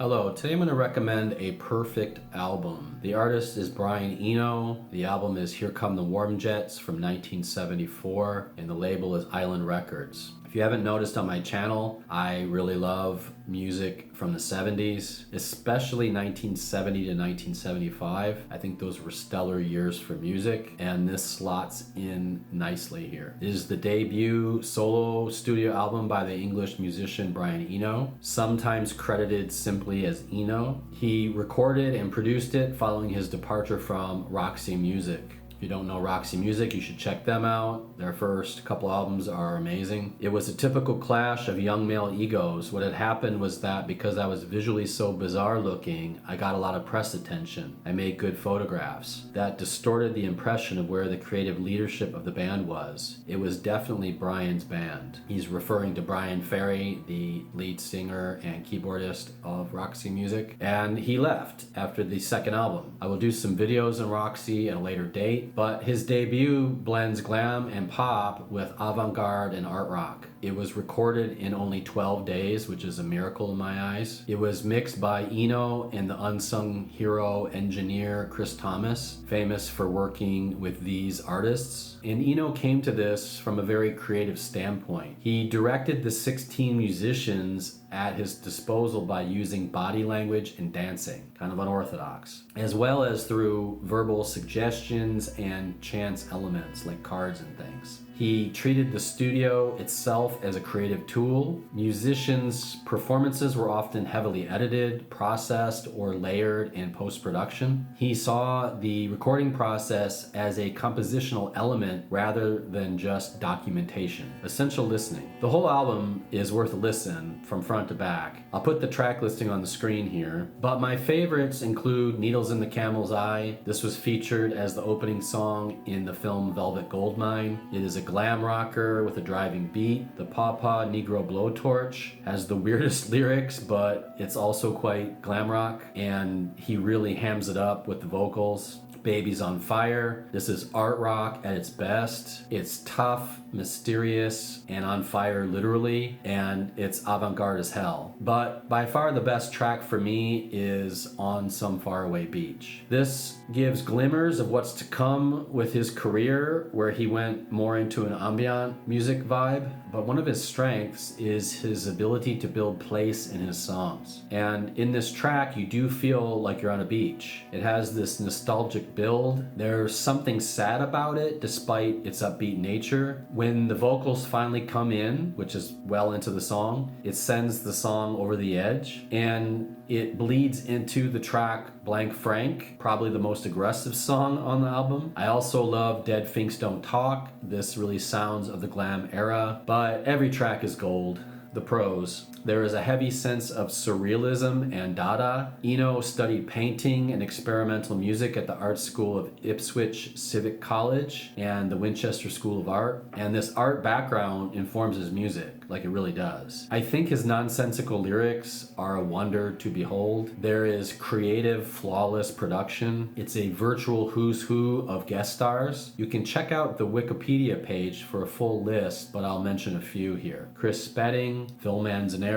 Hello, today I'm going to recommend a perfect album. The artist is Brian Eno. The album is Here Come the Warm Jets from 1974, and the label is Island Records. If you haven't noticed on my channel, I really love music from the 70s, especially 1970 to 1975. I think those were stellar years for music, and this slots in nicely here. It is the debut solo studio album by the English musician Brian Eno, sometimes credited simply as Eno. He recorded and produced it following his departure from Roxy Music. If you don't know Roxy Music, you should check them out. Their first couple albums are amazing. It was a typical clash of young male egos. What had happened was that because I was visually so bizarre looking, I got a lot of press attention. I made good photographs. That distorted the impression of where the creative leadership of the band was. It was definitely Brian's band. He's referring to Brian Ferry, the lead singer and keyboardist of Roxy Music, and he left after the second album. I will do some videos on Roxy at a later date, but his debut blends glam and pop with avant-garde and art rock. It was recorded in only 12 days, which is a miracle in my eyes. It was mixed by Eno and the unsung hero engineer Chris Thomas, famous for working with these artists. And Eno came to this from a very creative standpoint. He directed the 16 musicians at his disposal by using body language and dancing, kind of unorthodox, as well as through verbal suggestions and chance elements like cards and things. He treated the studio itself as a creative tool. Musicians' performances were often heavily edited, processed, or layered in post-production. He saw the recording process as a compositional element rather than just documentation. Essential listening. The whole album is worth a listen from front to back. I'll put the track listing on the screen here, but my favorites include Needles in the Camel's Eye. This was featured as the opening song in the film Velvet Goldmine. It is a glam rocker with a driving beat. The Pawpaw Negro Blowtorch has the weirdest lyrics, but it's also quite glam rock, and he really hams it up with the vocals. Baby's on Fire. This is art rock at its best. It's tough, mysterious, and on fire literally, and it's avant-garde as hell. But by far the best track for me is On Some Faraway Beach. This gives glimmers of what's to come with his career, where he went more into an ambient music vibe. But one of his strengths is his ability to build place in his songs. And in this track, you do feel like you're on a beach. It has this nostalgic build. There's something sad about it, despite its upbeat nature. When the vocals finally come in, which is well into the song, it sends the song over the edge, and it bleeds into the track Blank Frank, probably the most aggressive song on the album. I also love Dead Finks Don't Talk. This really sounds of the glam era, but every track is gold. The prose. There is a heavy sense of surrealism and Dada. Eno studied painting and experimental music at the art school of Ipswich Civic College and the Winchester School of Art, and this art background informs his music, like it really does. I think his nonsensical lyrics are a wonder to behold. There is creative, flawless production. It's a virtual who's who of guest stars. You can check out the Wikipedia page for a full list, but I'll mention a few here. Chris Spedding, Phil Manzanera,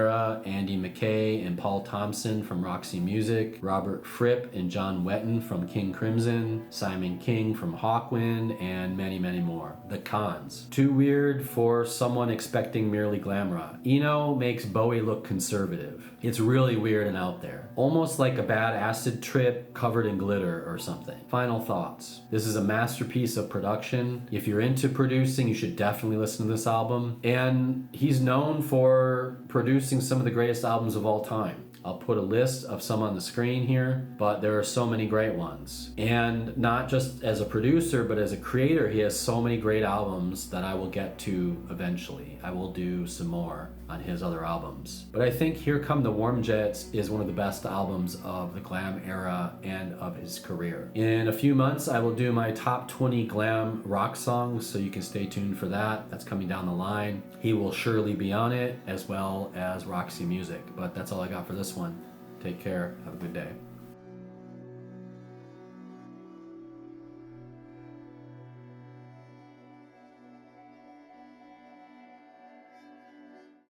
Andy McKay, and Paul Thompson from Roxy Music, Robert Fripp and John Wetton from King Crimson, Simon King from Hawkwind, and many, many more. The cons. Too weird for someone expecting merely glam rock. Eno makes Bowie look conservative. It's really weird and out there. Almost like a bad acid trip covered in glitter or something. Final thoughts. This is a masterpiece of production. If you're into producing, you should definitely listen to this album. And he's known for producing some of the greatest albums of all time. I'll put a list of some on the screen here, but there are so many great ones. And not just as a producer, but as a creator, he has so many great albums that I will get to eventually. I will do some more on his other albums. But I think Here Come the Warm Jets is one of the best albums of the glam era and of his career. In a few months, I will do my top 20 glam rock songs, so you can stay tuned for that. That's coming down the line. He will surely be on it, as well as Roxy Music. But that's all I got for this one. Take care. Have a good day.